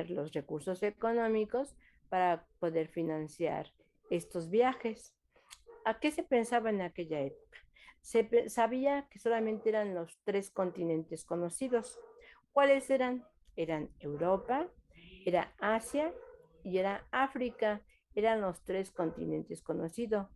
los recursos económicos para poder financiar estos viajes. ¿A qué se pensaba en aquella época? Sabía que solamente eran los tres continentes conocidos. ¿Cuáles eran? Eran Europa, era Asia y era África. Eran los tres continentes conocidos.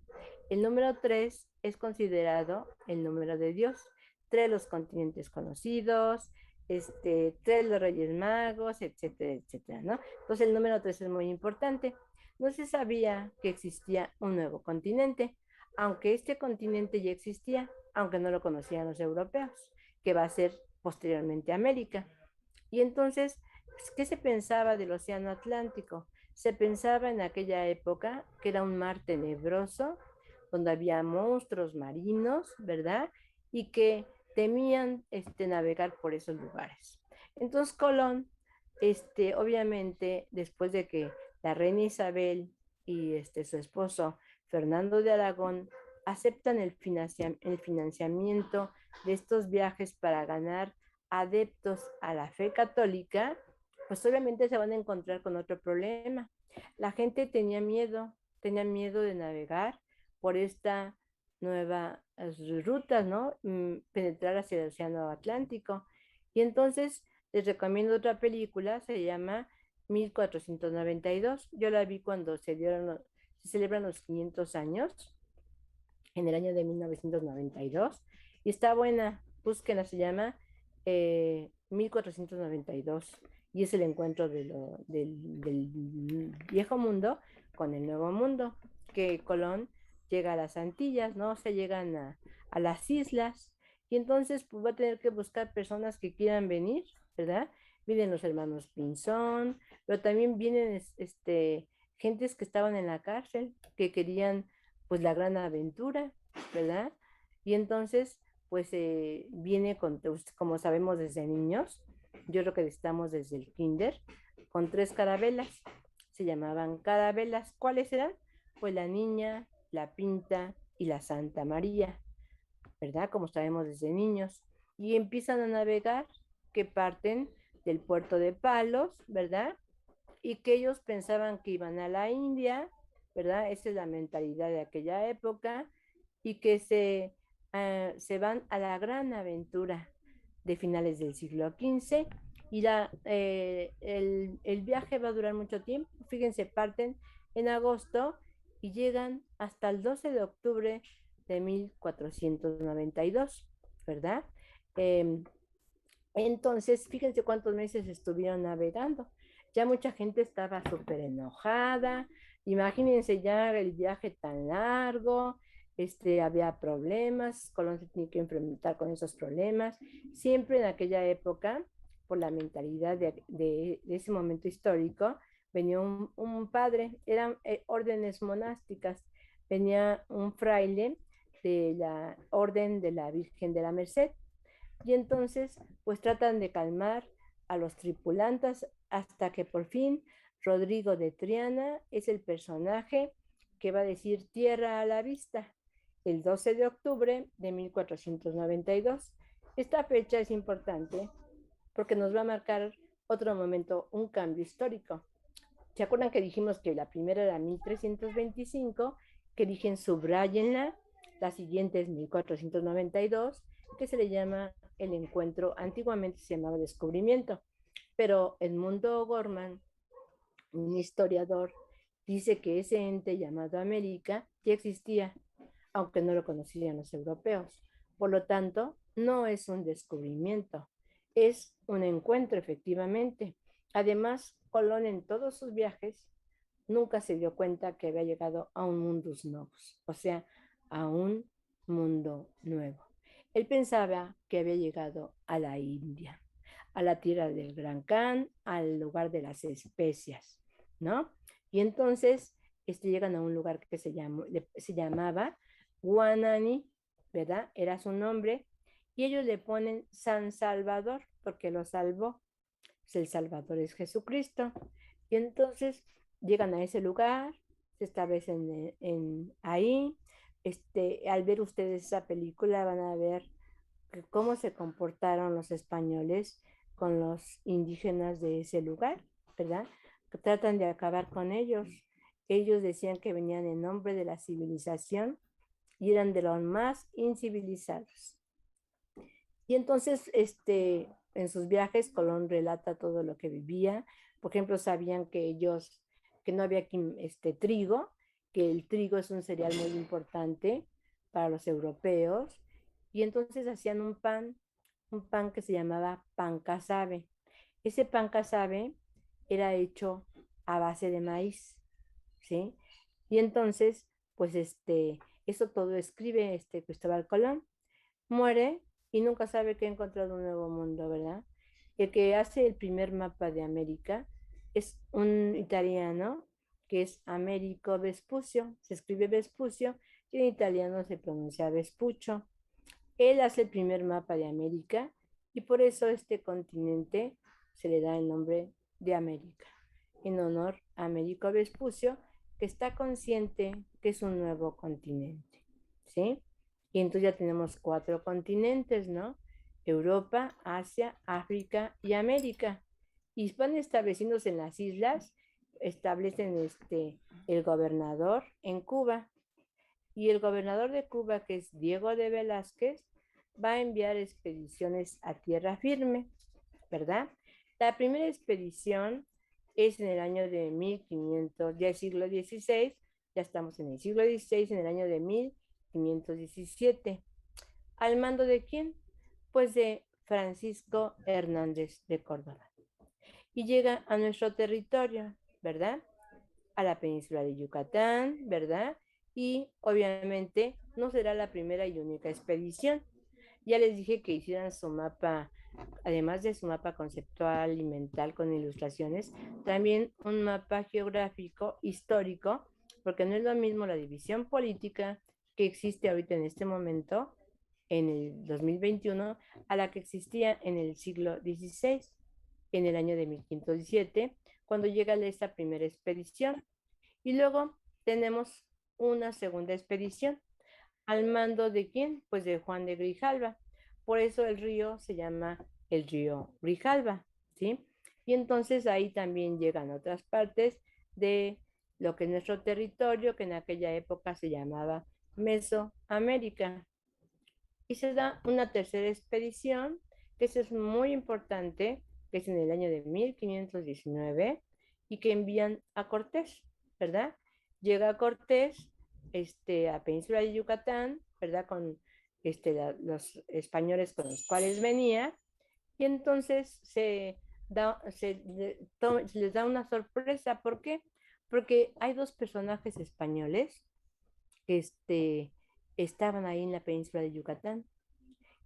El número tres es considerado el número de Dios. Tres los continentes conocidos, tres los Reyes Magos, etcétera, etcétera, ¿no? Entonces el número tres es muy importante. No se sabía que existía un nuevo continente, aunque este continente ya existía, aunque no lo conocían los europeos, que va a ser posteriormente América. Y entonces, ¿qué se pensaba del Océano Atlántico? Se pensaba en aquella época que era un mar tenebroso, donde había monstruos marinos, ¿verdad? Y que temían navegar por esos lugares. Entonces Colón, obviamente, después de que la reina Isabel y su esposo Fernando de Aragón aceptan el financiamiento de estos viajes para ganar adeptos a la fe católica, pues obviamente se van a encontrar con otro problema. La gente tenía miedo de navegar por esta nueva rutas, ¿no? Penetrar hacia el Océano Atlántico. Y entonces les recomiendo otra película, se llama 1492. Yo la vi cuando se celebran los 500 años, en el año de 1992, y está buena, búsquenla, se llama 1492, y es el encuentro del viejo mundo con el nuevo mundo, que Colón llega a las Antillas, ¿no? Se llegan a las islas, y entonces pues, va a tener que buscar personas que quieran venir, ¿verdad? Vienen los hermanos Pinzón, pero también vienen gentes que estaban en la cárcel, que querían pues la gran aventura, ¿verdad? Y entonces, pues viene con, como sabemos desde niños, yo creo que estamos desde el kinder, con tres carabelas. Se llamaban carabelas. ¿Cuáles eran? Pues la Niña, la Pinta y la Santa María, ¿verdad? Como sabemos desde niños. Y empiezan a navegar, que parten del puerto de Palos, ¿verdad? Y que ellos pensaban que iban a la India, ¿verdad? Esa es la mentalidad de aquella época, y que se van a la gran aventura de finales del siglo XV, y el viaje va a durar mucho tiempo. Fíjense, parten en agosto y llegan hasta el 12 de octubre de 1492, ¿verdad? Eh, entonces, fíjense cuántos meses estuvieron navegando. Ya mucha gente estaba súper enojada. Imagínense ya el viaje tan largo, había problemas, Colón se tiene que enfrentar con esos problemas. Siempre en aquella época, por la mentalidad de ese momento histórico, venía un padre, eran órdenes monásticas, venía un fraile de la Orden de la Virgen de la Merced, y entonces pues tratan de calmar a los tripulantes hasta que por fin Rodrigo de Triana es el personaje que va a decir tierra a la vista el 12 de octubre de 1492. Esta fecha es importante porque nos va a marcar otro momento, un cambio histórico. ¿Se acuerdan que dijimos que la primera era 1325? Que dije subrayenla, la siguiente es 1492, que se le llama el encuentro, antiguamente se llamaba descubrimiento, pero Edmundo Gorman, un historiador, dice que ese ente llamado América ya existía, aunque no lo conocían los europeos. Por lo tanto, no es un descubrimiento, es un encuentro efectivamente. Además, Colón en todos sus viajes nunca se dio cuenta que había llegado a un mundus novus, o sea, a un mundo nuevo. Él pensaba que había llegado a la India, a la tierra del Gran Khan, al lugar de las especias, ¿no? Y entonces llegan a un lugar que se llamaba Guanani, ¿verdad? Era su nombre, y ellos le ponen San Salvador porque lo salvó. Pues el Salvador es Jesucristo. Y entonces llegan a ese lugar, se establecen ahí. Al ver ustedes esa película van a ver cómo se comportaron los españoles con los indígenas de ese lugar. ¿verdad? Que tratan de acabar con ellos. Ellos decían que venían en nombre de la civilización y eran de los más incivilizados. Y entonces, en sus viajes, Colón relata todo lo que vivía. Por ejemplo, sabían que ellos, que no había aquí, trigo, que el trigo es un cereal muy importante para los europeos. Y entonces hacían un pan que se llamaba pan casabe. Ese pan casabe era hecho a base de maíz, ¿sí? Y entonces, pues eso todo escribe Cristóbal Colón. Muere y nunca sabe que ha encontrado un nuevo mundo, ¿verdad? El que hace el primer mapa de América es un italiano que es Américo Vespucio. Se escribe Vespucio y en italiano se pronuncia Vespucho. Él hace el primer mapa de América y por eso este continente se le da el nombre de América, en honor a Américo Vespucio, que está consciente que es un nuevo continente, ¿sí? Y entonces ya tenemos 4 continentes, ¿no? Europa, Asia, África y América. Y van estableciéndose en las islas, establecen el gobernador en Cuba. Y el gobernador de Cuba, que es Diego de Velázquez, va a enviar expediciones a tierra firme, ¿verdad? La primera expedición es en el año de 1500, ya es siglo XVI, ya estamos en el siglo XVI, en el año de 1517. ¿Al mando de quién? Pues de Francisco Hernández de Córdoba. Y llega a nuestro territorio, ¿verdad? A la península de Yucatán, ¿verdad? Y obviamente no será la primera y única expedición. Ya les dije que hicieran su mapa, además de su mapa conceptual y mental con ilustraciones, también un mapa geográfico, histórico, porque no es lo mismo la división política que existe ahorita en este momento, en el 2021, a la que existía en el siglo XVI, en el año de 1517, cuando llega esta primera expedición. Y luego tenemos una segunda expedición. ¿Al mando de quién? Pues de Juan de Grijalva. Por eso el río se llama el río Grijalva, ¿sí? Y entonces ahí también llegan otras partes de lo que es nuestro territorio, que en aquella época se llamaba Mesoamérica. Y se da una tercera expedición, que eso es muy importante, que es en el año de 1519, y que envían a Cortés, ¿verdad? Llega Cortés a Península de Yucatán, ¿verdad? Con los españoles con los cuales venía, y entonces se les da una sorpresa. ¿Por qué? Porque hay 2 personajes españoles que estaban ahí en la península de Yucatán,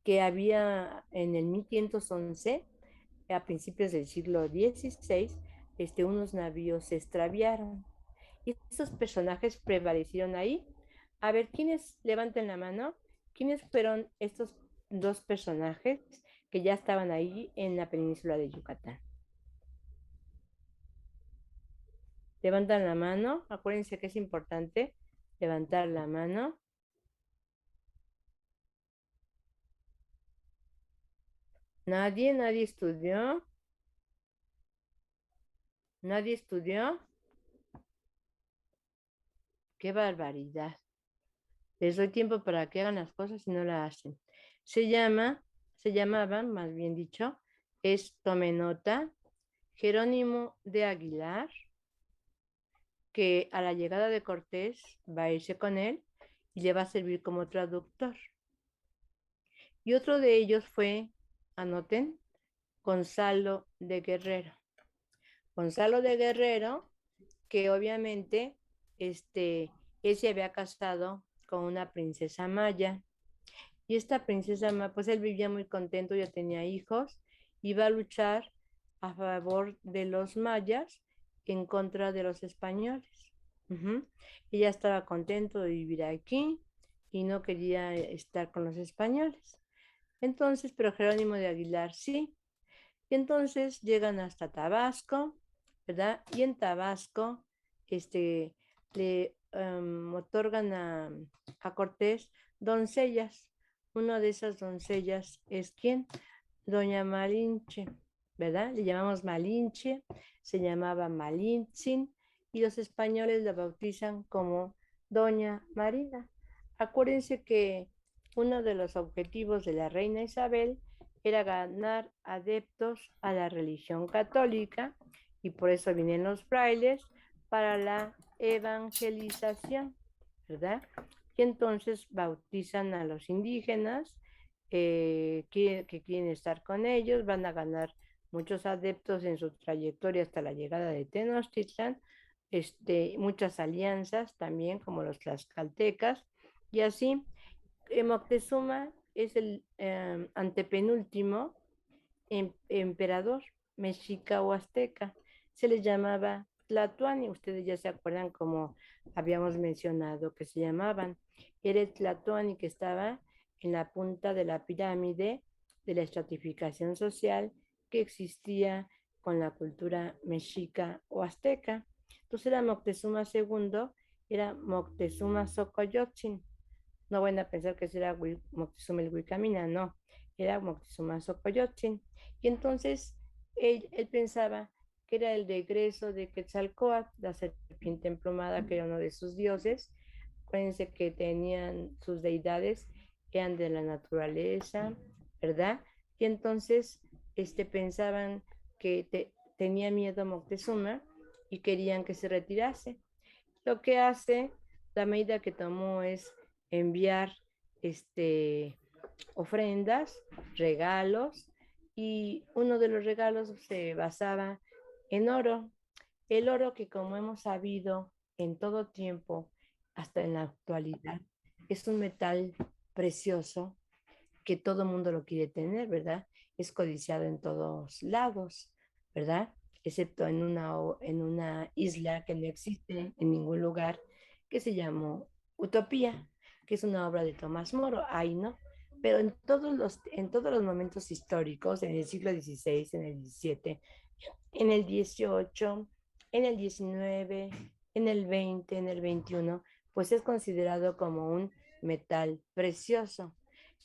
que había en el 1511, a principios del siglo XVI, unos navíos se extraviaron. Y esos personajes prevalecieron ahí. A ver, ¿quiénes levanten la mano? ¿Quiénes fueron estos 2 personajes que ya estaban ahí en la península de Yucatán? Levantan la mano. Acuérdense que es importante levantar la mano. Nadie estudió. Nadie estudió. Qué barbaridad. Les doy tiempo para que hagan las cosas y no la hacen. Se llama, se llamaban, más bien dicho, es tome nota, Jerónimo de Aguilar, que a la llegada de Cortés va a irse con él y le va a servir como traductor. Y otro de ellos fue, anoten, Gonzalo de Guerrero. Gonzalo de Guerrero, que obviamente él se había casado con una princesa maya. Y esta princesa maya, pues él vivía muy contento, ya tenía hijos, iba a luchar a favor de los mayas en contra de los españoles. Ella estaba contento de vivir aquí y no quería estar con los españoles. Entonces, pero Jerónimo de Aguilar sí. Y entonces llegan hasta Tabasco, ¿verdad? Y en Tabasco, le otorgan a Cortés doncellas. Una de esas doncellas es ¿quién? Doña Malinche, ¿verdad? Le llamamos Malinche, se llamaba Malintzin y los españoles la bautizan como Doña Marina. Acuérdense que uno de los objetivos de la reina Isabel era ganar adeptos a la religión católica y por eso vienen los frailes para la evangelización, ¿verdad? Y entonces bautizan a los indígenas que quieren estar con ellos, van a ganar muchos adeptos en su trayectoria hasta la llegada de Tenochtitlan, muchas alianzas también como los tlaxcaltecas, y así Moctezuma es el antepenúltimo emperador mexica o azteca. Se le llamaba Tlatoani, ustedes ya se acuerdan como habíamos mencionado que se llamaban. Era el Tlatoani que estaba en la punta de la pirámide de la estratificación social que existía con la cultura mexica o azteca. Entonces era Moctezuma segundo, era Moctezuma Xocoyotzin. No van a pensar que era Moctezuma el Huicamina, no, era Moctezuma Xocoyotzin. Y entonces él pensaba que era el regreso de Quetzalcóatl, la serpiente emplumada, que era uno de sus dioses. Acuérdense que tenían sus deidades, eran de la naturaleza, ¿verdad? Y entonces pensaban que tenía miedo Moctezuma y querían que se retirase. Lo que hace, la medida que tomó es enviar ofrendas, regalos, y uno de los regalos se basaba en oro. El oro que, como hemos sabido en todo tiempo, hasta en la actualidad, es un metal precioso que todo mundo lo quiere tener, ¿verdad? Es codiciado en todos lados, ¿verdad? Excepto en una isla que no existe en ningún lugar, que se llamó Utopía, que es una obra de Tomás Moro, ahí no. Pero en todos los momentos históricos, en el siglo XVI, en el XVII, en el XVIII, en el XIX, en el XX, en el XXI, pues es considerado como un metal precioso.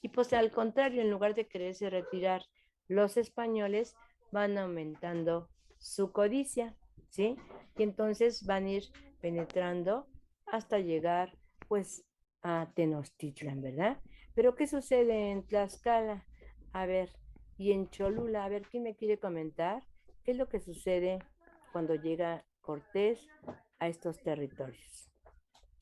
Y pues al contrario, en lugar de quererse retirar, los españoles van aumentando su codicia, ¿sí? Y entonces van a ir penetrando hasta llegar pues a Tenochtitlan, ¿verdad? Pero ¿qué sucede en Tlaxcala? A ver, y en Cholula, a ver, ¿quién me quiere comentar qué es lo que sucede cuando llega Cortés a estos territorios?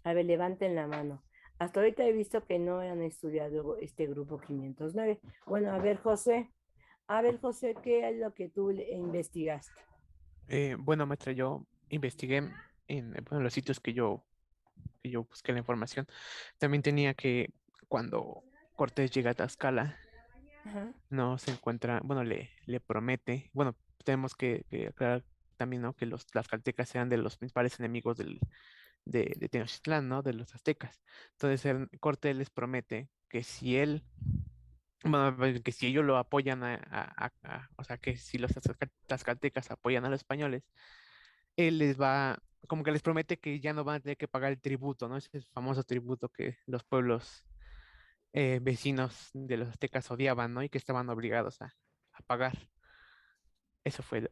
A ver, levanten la mano. Hasta ahorita he visto que no han estudiado este grupo 509. Bueno, a ver, José, ¿qué es lo que tú investigaste? Bueno, maestra, yo investigué bueno, los sitios que yo busqué la información. También tenía que cuando Cortés llega a Tlaxcala, Ajá. no se encuentra, bueno, le promete, bueno, tenemos que aclarar también, ¿no? Que los tlaxcaltecas eran de los principales enemigos de Tenochtitlán, ¿no? De los aztecas. Entonces, Cortés les promete que si él, bueno, que si ellos lo apoyan o sea, que si los tlaxcaltecas apoyan a los españoles, él les va, como que les promete que ya no van a tener que pagar el tributo, ¿no? Ese famoso tributo que los pueblos vecinos de los aztecas odiaban, ¿no? Y que estaban obligados a pagar. Eso fue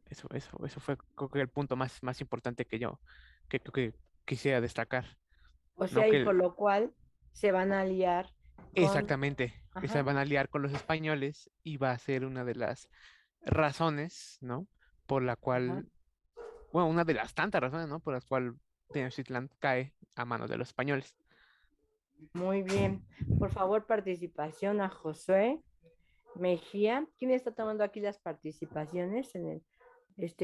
creo que el punto más importante que quisiera destacar, O ¿no? sea, y por lo cual se van a aliar con... Exactamente, que se Ajá, van a aliar con los españoles y va a ser una de las razones, ¿no? Por la ajá. cual, bueno, una de las tantas razones, ¿no? Por las cuales Tenochtitlan cae a manos de los españoles. Muy bien. Por favor, participación a Josué Mejía. ¿Quién está tomando aquí las participaciones en el,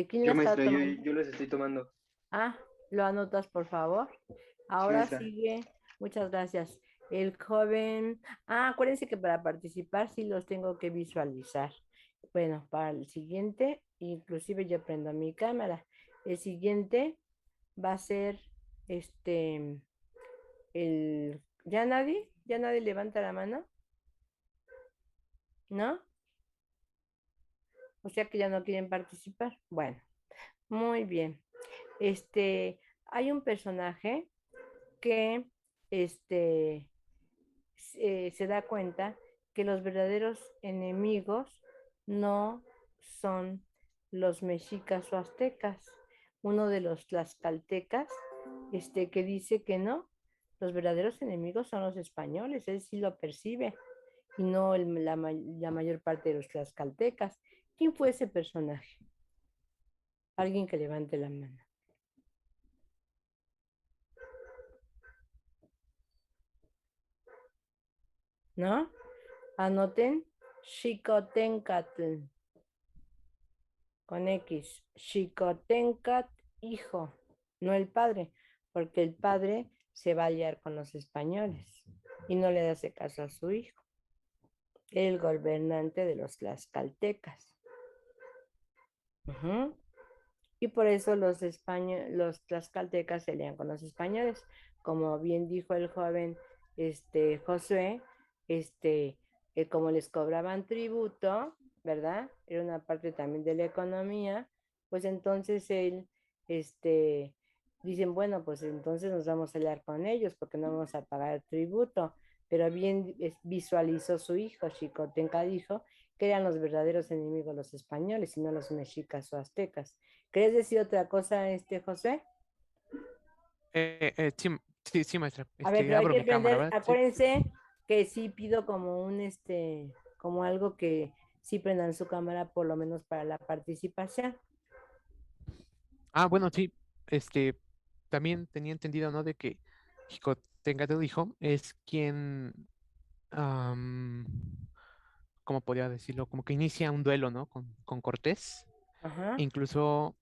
quién la Yo, está maestra, tomando? yo los estoy tomando. Ah, lo anotas, por favor. Sí, Ahora maestra. sigue, muchas gracias. El joven, acuérdense que para participar sí los tengo que visualizar. Bueno, para el siguiente, inclusive yo prendo mi cámara. El siguiente va a ser este, ya nadie levanta la mano, ¿no? O sea que ya no quieren participar. Bueno, muy bien. Hay un personaje que este, se da cuenta que los verdaderos enemigos no son los mexicas o aztecas. Uno de los tlaxcaltecas, que dice que no, los verdaderos enemigos son los españoles, él sí lo percibe, y no la mayor parte de los tlaxcaltecas. ¿Quién fue ese personaje? Alguien que levante la mano. ¿No? Anoten, Xicotencatl, con X, Xicotencat, hijo, no el padre, porque el padre se va a aliar con los españoles y no le hace caso a su hijo, el gobernante de los tlaxcaltecas. Uh-huh. Y por eso los tlaxcaltecas se alían con los españoles. Como bien dijo el joven Josué, como les cobraban tributo, ¿verdad? Era una parte también de la economía, pues entonces este, dicen, bueno, pues entonces nos vamos a aliar con ellos porque no vamos a pagar tributo. Pero bien visualizó su hijo, Xicotenca dijo, que eran los verdaderos enemigos los españoles y no los mexicas o aztecas. ¿Quieres decir otra cosa, José? Sí, sí, sí, maestra. A ver, pero hay Abro que mi cámara, prender, ¿verdad? Sí. acuérdense que sí pido como como algo que sí prendan su cámara por lo menos para la participación. Ah, bueno, sí. Este, también tenía entendido, ¿no? De que Xicoténcatl hijo es quien, am, ¿cómo podría decirlo? Como que inicia un duelo, ¿no? Con Cortés. Ajá, Incluso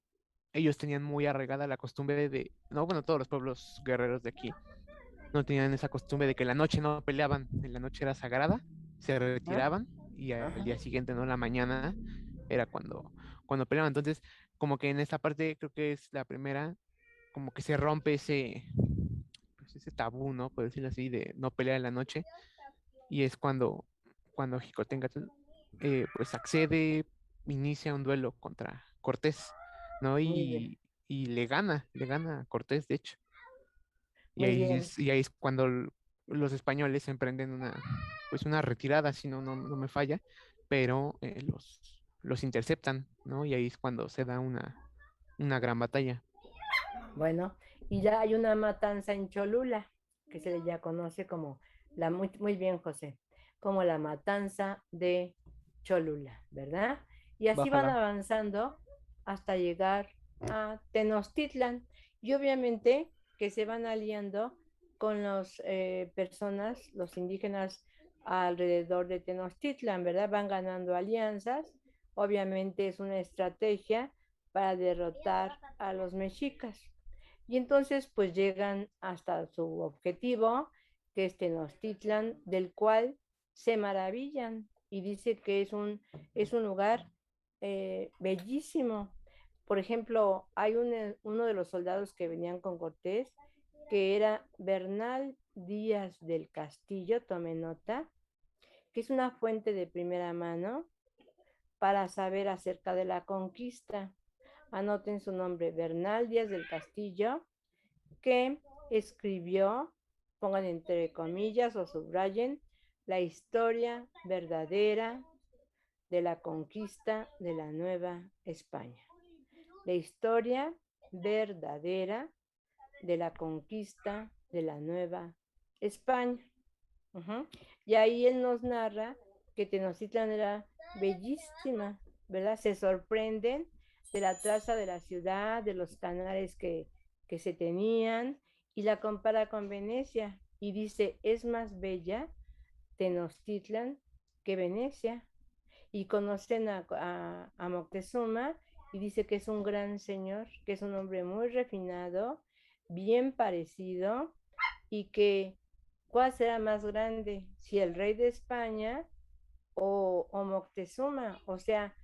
ellos tenían muy arraigada la costumbre de, no, bueno, todos los pueblos guerreros de aquí no tenían esa costumbre de que la noche no peleaban, en la noche era sagrada, se ajá, retiraban y al ajá. día siguiente, ¿no? La mañana era cuando peleaban. Entonces, como que en esta parte creo que es la primera, como que se rompe pues, ese tabú, ¿no? Por decirlo así, de no pelear en la noche. Y es cuando Jicoténcatl pues accede, inicia un duelo contra Cortés, ¿no? Muy bien, Y le gana a Cortés, de hecho. muy bien. Y ahí es cuando los españoles emprenden pues una retirada, si no me falla, pero los interceptan, ¿no? Y ahí es cuando se da una gran batalla. Bueno, y ya hay una matanza en Cholula, que se le ya conoce como muy bien, José, como la matanza de Cholula, ¿verdad? Y así van Bájala. avanzando hasta llegar a Tenochtitlan. Y obviamente que se van aliando con las personas, los indígenas alrededor de Tenochtitlan, ¿verdad? Van ganando alianzas. Obviamente es una estrategia para derrotar a los mexicas. Y entonces pues llegan hasta su objetivo, que es Tenochtitlan, del cual se maravillan y dice que es un lugar bellísimo. Por ejemplo, hay uno de los soldados que venían con Cortés, que era Bernal Díaz del Castillo, tome nota, que es una fuente de primera mano para saber acerca de la conquista. Anoten su nombre, Bernal Díaz del Castillo, que escribió, pongan entre comillas o subrayen, la historia verdadera de la conquista de la Nueva España. La historia verdadera de la conquista de la Nueva España. Uh-huh. Y ahí él nos narra que Tenochtitlan era bellísima, ¿verdad? Se sorprenden de la traza de la ciudad, de los canales que se tenían, y la compara con Venecia y dice, es más bella Tenochtitlan que Venecia. Y conocen a Moctezuma y dice que es un gran señor, que es un hombre muy refinado, bien parecido, y que cuál será más grande, si el rey de España o Moctezuma, o sea,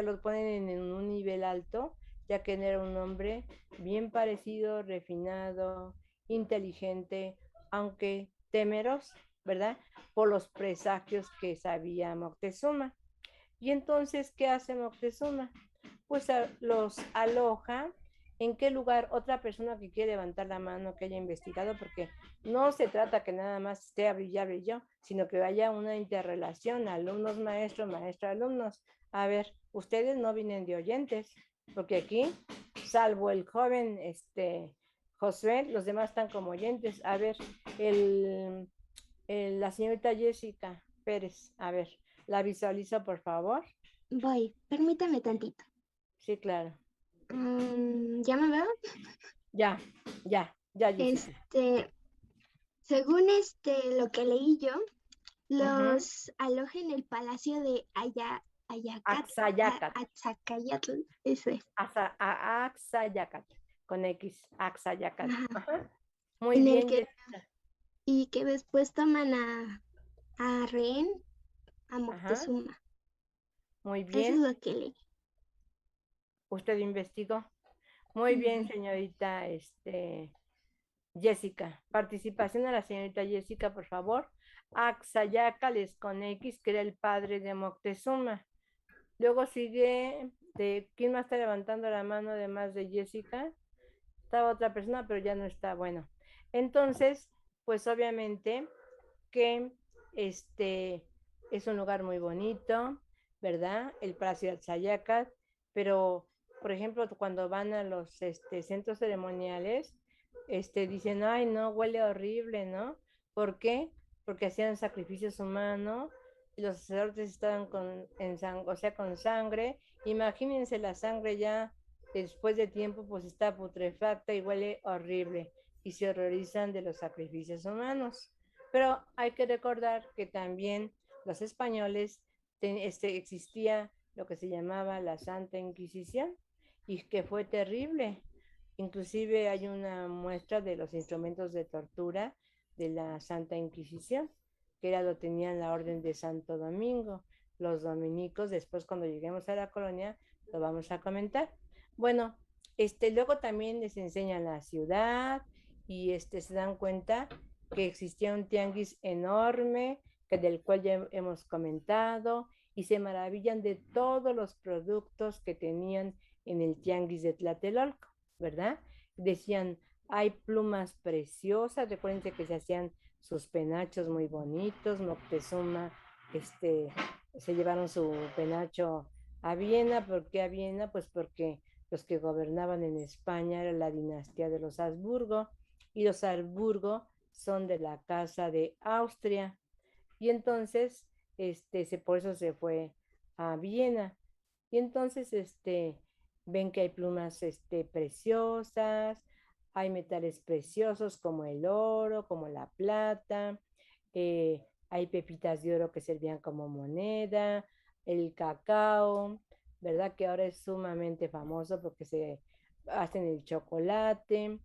los ponen en un nivel alto, ya que era un hombre bien parecido, refinado, inteligente, aunque temeroso, ¿verdad? Por los presagios que sabía Moctezuma. Y entonces, ¿qué hace Moctezuma? Pues los aloja. ¿En qué lugar? Otra persona que quiere levantar la mano, que haya investigado, porque no se trata que nada más esté a brillar y yo, sino que haya una interrelación, alumnos, maestros, maestros, alumnos. A ver, ustedes no vienen de oyentes, porque aquí, salvo el joven Josué, los demás están como oyentes. A ver, la señorita Jessica Pérez, a ver, la visualizo, por favor. Voy, permítame tantito. Sí, claro. ¿Ya me veo? Ya, Jessica. Según lo que leí yo, los aloja en el palacio de Axayacatl, eso es. Axayacatl, con X, Axayacatl. Muy En bien, el que, Jessica. y que después toman a rehén a Moctezuma. Muy bien. Eso es lo que leí. ¿Usted investigó? Muy bien, señorita Jessica. Participación a la señorita Jessica, por favor. Axayacatl con X, que era el padre de Moctezuma. Luego sigue, ¿quién más está levantando la mano además de Jessica? Estaba otra persona, pero ya no está. Bueno, entonces, pues obviamente que es un lugar muy bonito, ¿verdad? El Palacio de Axayacatl, pero, por ejemplo, cuando van a los centros ceremoniales, dicen, ay, no, huele horrible, ¿no? ¿Por qué? Porque hacían sacrificios humanos, y los sacerdotes estaban con sangre. Imagínense la sangre ya después de tiempo, pues está putrefacta y huele horrible, y se horrorizan de los sacrificios humanos. Pero hay que recordar que también los españoles existía lo que se llamaba la Santa Inquisición, y que fue terrible. Inclusive hay una muestra de los instrumentos de tortura de la Santa Inquisición, que era lo tenían la Orden de Santo Domingo. Los dominicos, después cuando lleguemos a la colonia, lo vamos a comentar. Bueno, luego también les enseñan la ciudad, y se dan cuenta que existía un tianguis enorme, que del cual ya hemos comentado, y se maravillan de todos los productos que tenían en el tianguis de Tlatelolco, ¿verdad? Decían, hay plumas preciosas, recuerden que se hacían sus penachos muy bonitos. Moctezuma, se llevaron su penacho a Viena. ¿Por qué a Viena? Pues porque los que gobernaban en España era la dinastía de los Habsburgo, y los Habsburgo son de la casa de Austria, y entonces por eso se fue a Viena. Y entonces ven que hay plumas preciosas, hay metales preciosos como el oro, como la plata, hay pepitas de oro que servían como moneda, el cacao, ¿verdad? Que ahora es sumamente famoso porque se hacen el chocolate,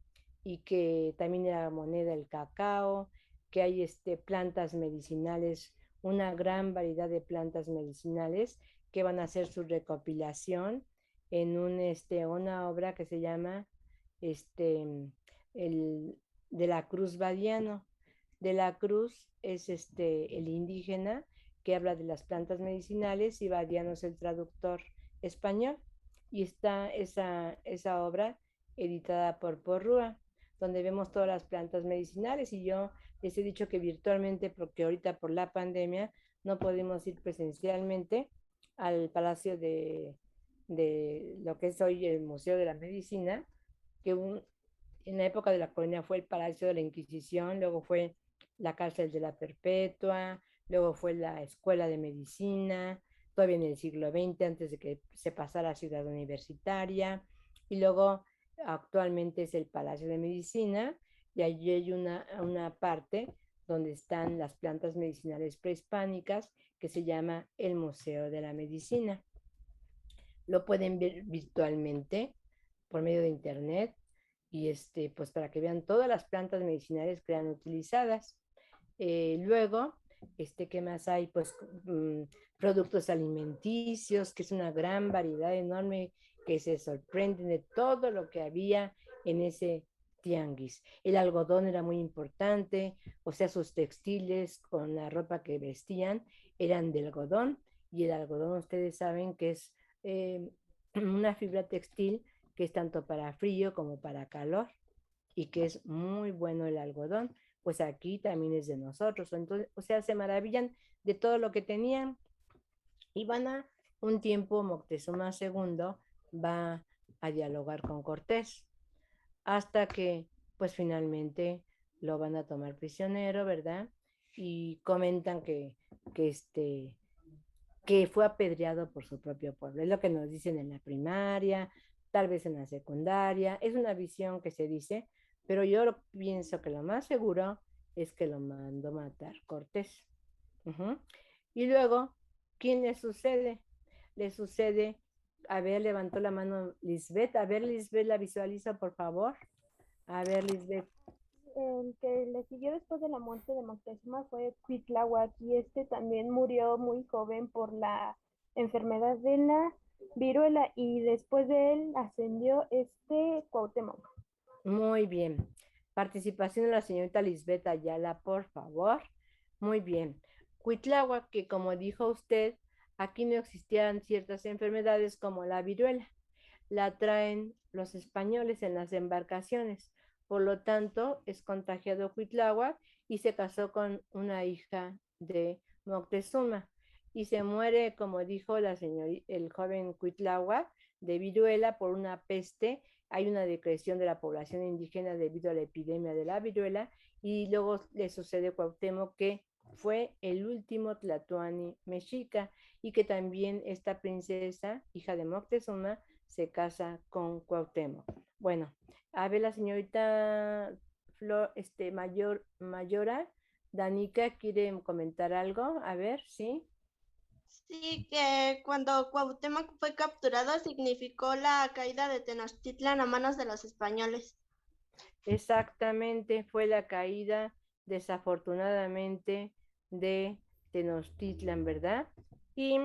y que también era moneda el cacao, que hay plantas medicinales, una gran variedad de plantas medicinales que van a hacer su recopilación en una obra que se llama el de la Cruz Badiano. De la Cruz es el indígena que habla de las plantas medicinales, y Badiano es el traductor español, y está esa obra editada por Porrúa, donde vemos todas las plantas medicinales. Y yo les he dicho que virtualmente, porque ahorita por la pandemia no podemos ir presencialmente al Palacio de lo que es hoy el Museo de la Medicina, que en la época de la colonia fue el Palacio de la Inquisición, luego fue la cárcel de la Perpetua, luego fue la Escuela de Medicina, todavía en el siglo XX, antes de que se pasara a Ciudad Universitaria, y luego actualmente es el Palacio de Medicina, y allí hay una parte donde están las plantas medicinales prehispánicas, que se llama el Museo de la Medicina. Lo pueden ver virtualmente por medio de internet, y pues para que vean todas las plantas medicinales que eran utilizadas. Luego, ¿qué más hay? Pues productos alimenticios, que es una gran variedad enorme, que se sorprenden de todo lo que había en ese tianguis. El algodón era muy importante, o sea, sus textiles con la ropa que vestían eran de algodón, y el algodón ustedes saben que es una fibra textil que es tanto para frío como para calor, y que es muy bueno el algodón. Pues aquí también es de nosotros. Entonces, o sea, se maravillan de todo lo que tenían, y van a un tiempo Moctezuma II va a dialogar con Cortés, hasta que pues finalmente lo van a tomar prisionero, ¿verdad? Y comentan que fue apedreado por su propio pueblo. Es lo que nos dicen en la primaria, tal vez en la secundaria. Es una visión que se dice, pero yo pienso que lo más seguro es que lo mandó matar Cortés. Uh-huh. Y luego, ¿quién le sucede? Le sucede, a ver, levantó la mano Lisbeth. A ver, Lisbeth, la visualiza, por favor. A ver, Lisbeth. El que le siguió después de la muerte de Moctezuma fue Cuitláhuac, y este también murió muy joven por la enfermedad de la viruela, y después de él ascendió Cuauhtémoc. Muy bien. Participación de la señorita Lisbeth Ayala, por favor. Muy bien. Cuitláhuac, que como dijo usted, aquí no existían ciertas enfermedades como la viruela. La traen los españoles en las embarcaciones. Por lo tanto, es contagiado Cuitláhuac y se casó con una hija de Moctezuma. Y se muere, como dijo el joven Cuitláhuac, de viruela por una peste. Hay una decreción de la población indígena debido a la epidemia de la viruela, y luego le sucede a Cuauhtémoc, que fue el último Tlatoani mexica, y que también esta princesa, hija de Moctezuma, se casa con Cuauhtémoc. Bueno, a ver la señorita Mayora, Danica, ¿quiere comentar algo? A ver, ¿sí? Sí, que cuando Cuauhtémoc fue capturado significó la caída de Tenochtitlan a manos de los españoles. Exactamente, fue la caída, desafortunadamente, de Tenochtitlan, ¿verdad? Y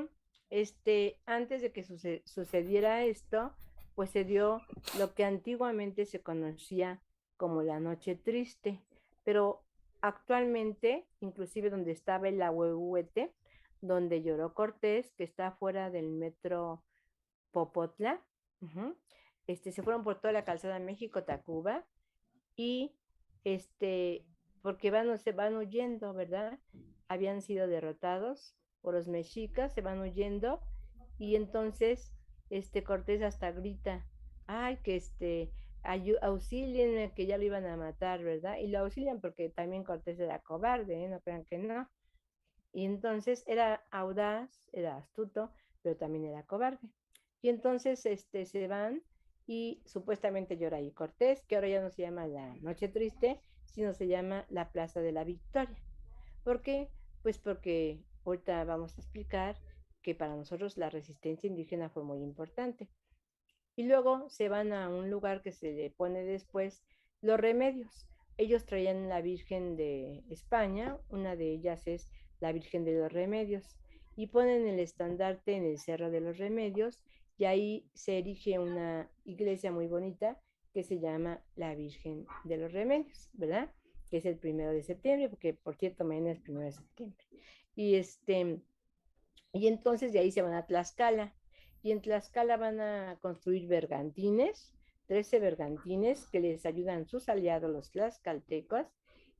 antes de que sucediera esto, pues se dio lo que antiguamente se conocía como la Noche Triste, pero actualmente, inclusive donde estaba el Ahuehuete, donde lloró Cortés, que está fuera del metro Popotla, uh-huh, se fueron por toda la calzada de México-Tacuba, y este, porque se van huyendo, ¿verdad? Habían sido derrotados por los mexicas, se van huyendo, y entonces Cortés hasta grita, ay, que auxilien, que ya lo iban a matar, ¿verdad? Y lo auxilian porque también Cortés era cobarde, ¿eh? No crean que no. Y entonces era audaz, era astuto, pero también era cobarde. Y entonces se van, y supuestamente llora ahí Cortés, que ahora ya no se llama la Noche Triste, sino se llama la Plaza de la Victoria. ¿Por qué? Pues porque ahorita vamos a explicar que para nosotros la resistencia indígena fue muy importante. Y luego se van a un lugar que se le pone después los Remedios. Ellos traían la Virgen de España, una de ellas es la Virgen de los Remedios, y ponen el estandarte en el Cerro de los Remedios, y ahí se erige una iglesia muy bonita que se llama la Virgen de los Remedios, ¿verdad? Que es el 1 de septiembre, porque por cierto mañana es 1 de septiembre. Y y entonces de ahí se van a Tlaxcala, y en Tlaxcala van a construir bergantines, 13 bergantines que les ayudan sus aliados los tlaxcaltecos,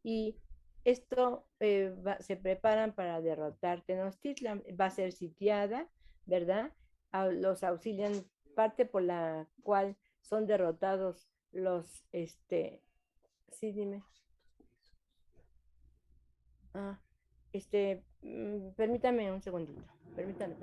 y esto se preparan para derrotar Tenochtitlan. Va a ser sitiada, ¿verdad? Los auxilian, parte por la cual son derrotados los, sí, dime. Ah, permítame un segundito, permítame.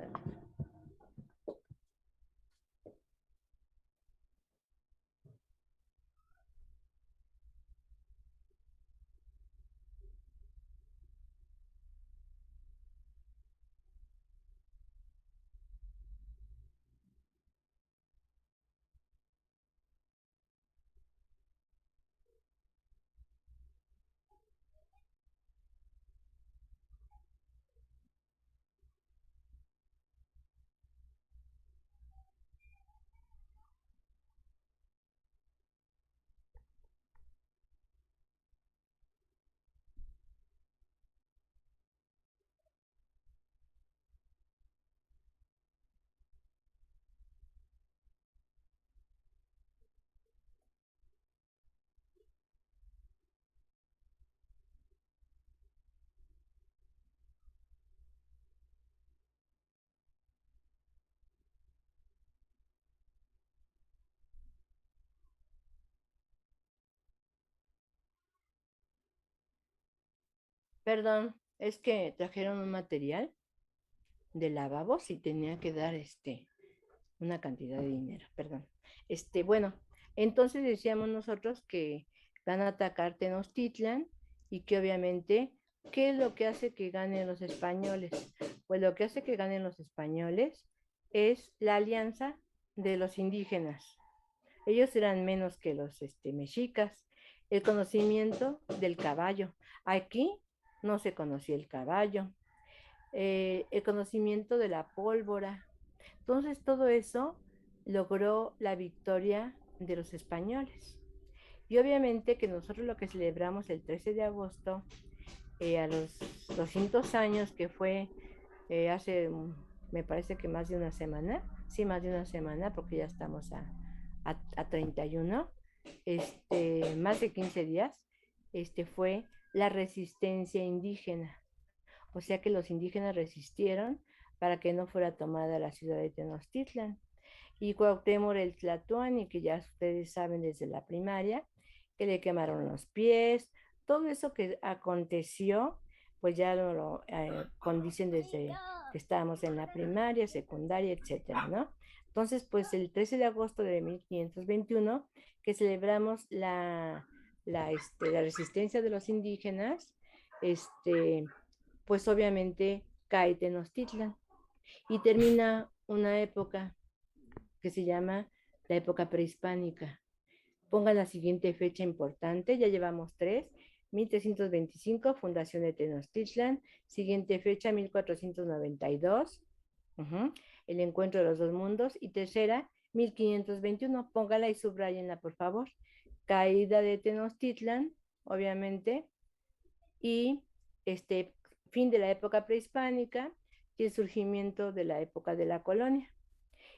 Perdón, es que trajeron un material de lavabos y tenía que dar una cantidad de dinero, perdón. Bueno, entonces decíamos nosotros que van a atacar Tenochtitlan y que obviamente, ¿qué es lo que hace que ganen los españoles? Pues lo que hace que ganen los españoles es la alianza de los indígenas. Ellos eran menos que los mexicas. El conocimiento del caballo. Aquí no se conocía el caballo. El conocimiento de la pólvora. Entonces todo eso logró la victoria de los españoles. Y obviamente que nosotros lo que celebramos el 13 de agosto, a los 200 años que fue hace, me parece que más de una semana, sí, más de una semana, porque ya estamos a 31, más de 15 días, fue la resistencia indígena. O sea que los indígenas resistieron para que no fuera tomada la ciudad de Tenochtitlan. Y Cuauhtémoc el Tlatoani, que ya ustedes saben desde la primaria, que le quemaron los pies, todo eso que aconteció, pues ya lo condicen desde que estábamos en la primaria, secundaria, etcétera, ¿no? Entonces, pues el 13 de agosto de 1521, que celebramos la resistencia de los indígenas, pues obviamente cae Tenochtitlan y termina una época que se llama la época prehispánica. Pongan la siguiente fecha importante, ya llevamos 3, 1325, fundación de Tenochtitlan, siguiente fecha, 1492, el encuentro de los dos mundos, y tercera, 1521, póngala y subrayenla, por favor. Caída de Tenochtitlan, obviamente, y fin de la época prehispánica y el surgimiento de la época de la colonia.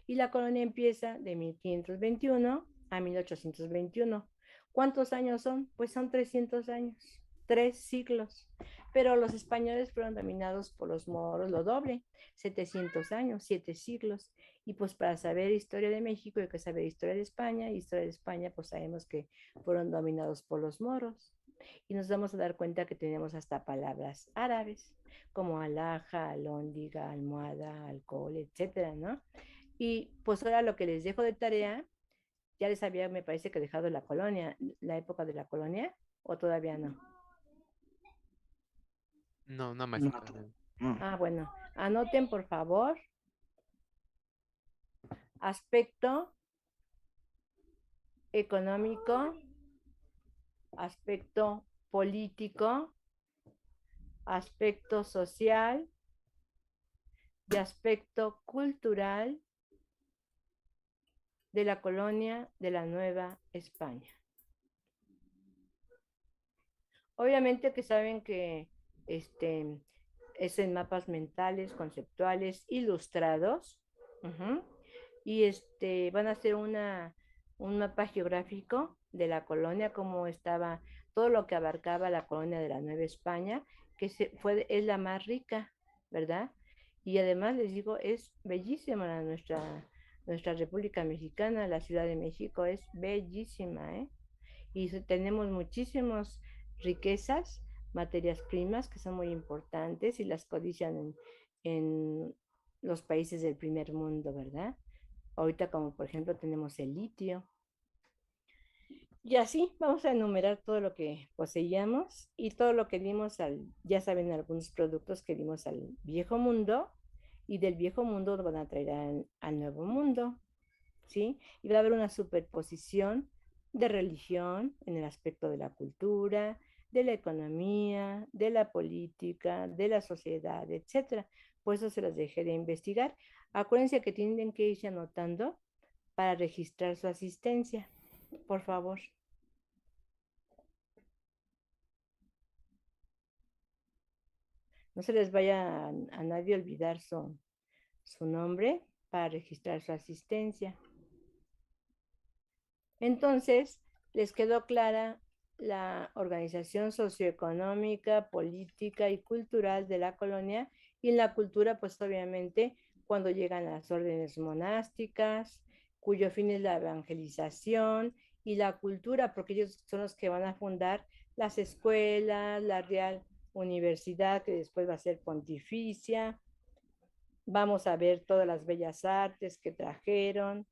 Y la colonia empieza de 1521 a 1821. ¿Cuántos años son? Pues son 300 años, 3 siglos. Pero los españoles fueron dominados por los moros lo doble, 700 años, 7 siglos. Y pues para saber historia de México hay que saber historia de España. Y historia de España pues sabemos que fueron dominados por los moros. Y nos vamos a dar cuenta que tenemos hasta palabras árabes, como alhaja, alhóndiga, almohada, alcohol, etcétera, ¿no? Y pues ahora lo que les dejo de tarea, ya les había, me parece que dejado la colonia, la época de la colonia, o todavía no. No, no, maestra. Ah, bueno, anoten por favor aspecto económico, aspecto político, aspecto social y aspecto cultural de la colonia de la Nueva España. Obviamente que saben que es en mapas mentales, conceptuales, ilustrados, y van a hacer un mapa geográfico de la colonia, cómo estaba todo lo que abarcaba la colonia de la Nueva España, que es la más rica, ¿verdad? Y además les digo, es bellísima nuestra República Mexicana, la Ciudad de México es bellísima, ¿eh? Y tenemos muchísimas riquezas, materias primas que son muy importantes y las codician en los países del primer mundo, ¿verdad? Ahorita como por ejemplo tenemos el litio. Y así vamos a enumerar todo lo que poseíamos y todo lo que dimos ya saben, algunos productos que dimos al viejo mundo y del viejo mundo van a traer al nuevo mundo, ¿sí? Y va a haber una superposición de religión en el aspecto de la cultura, de la economía, de la política, de la sociedad, etcétera. Por eso se las dejé de investigar. Acuérdense que tienen que irse anotando para registrar su asistencia, por favor. No se les vaya a nadie olvidar su nombre para registrar su asistencia. Entonces, les quedó clara la organización socioeconómica, política y cultural de la colonia, y en la cultura, pues obviamente, cuando llegan las órdenes monásticas, cuyo fin es la evangelización, y la cultura, porque ellos son los que van a fundar las escuelas, universidad que después va a ser pontificia. Vamos a ver todas las bellas artes que trajeron,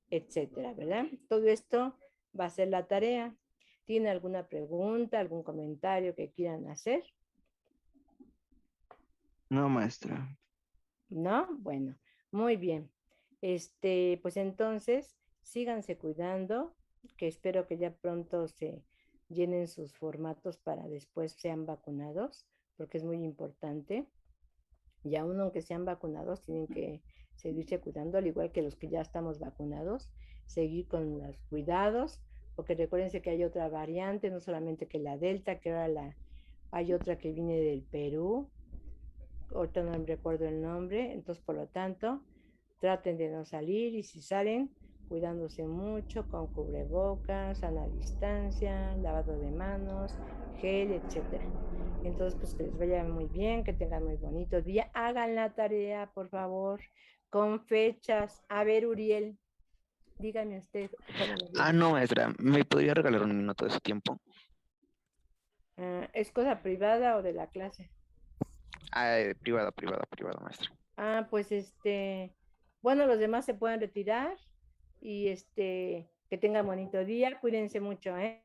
etcétera, ¿verdad? Todo esto va a ser la tarea. ¿Tiene alguna pregunta, algún comentario que quieran hacer? No, maestra. ¿No? Bueno, muy bien. Pues entonces, síganse cuidando, que espero que ya pronto se llenen sus formatos para después sean vacunados, porque es muy importante. Y aún aunque sean vacunados, tienen que seguirse cuidando, al igual que los que ya estamos vacunados, seguir con los cuidados, porque recuérdense que hay otra variante, no solamente que la Delta, que ahora hay otra que viene del Perú, ahorita no me recuerdo el nombre, entonces por lo tanto, traten de no salir y si salen, cuidándose mucho con cubrebocas, sana distancia, lavado de manos, gel, etcétera. Entonces, pues que les vaya muy bien, que tengan muy bonito día. Hagan la tarea, por favor, con fechas. A ver, Uriel, dígame usted. No, maestra, ¿me podría regalar un minuto de su tiempo? ¿Es cosa privada o de la clase? Privada, maestra. Pues bueno, los demás se pueden retirar y que tengan bonito día, cuídense mucho, ¿eh?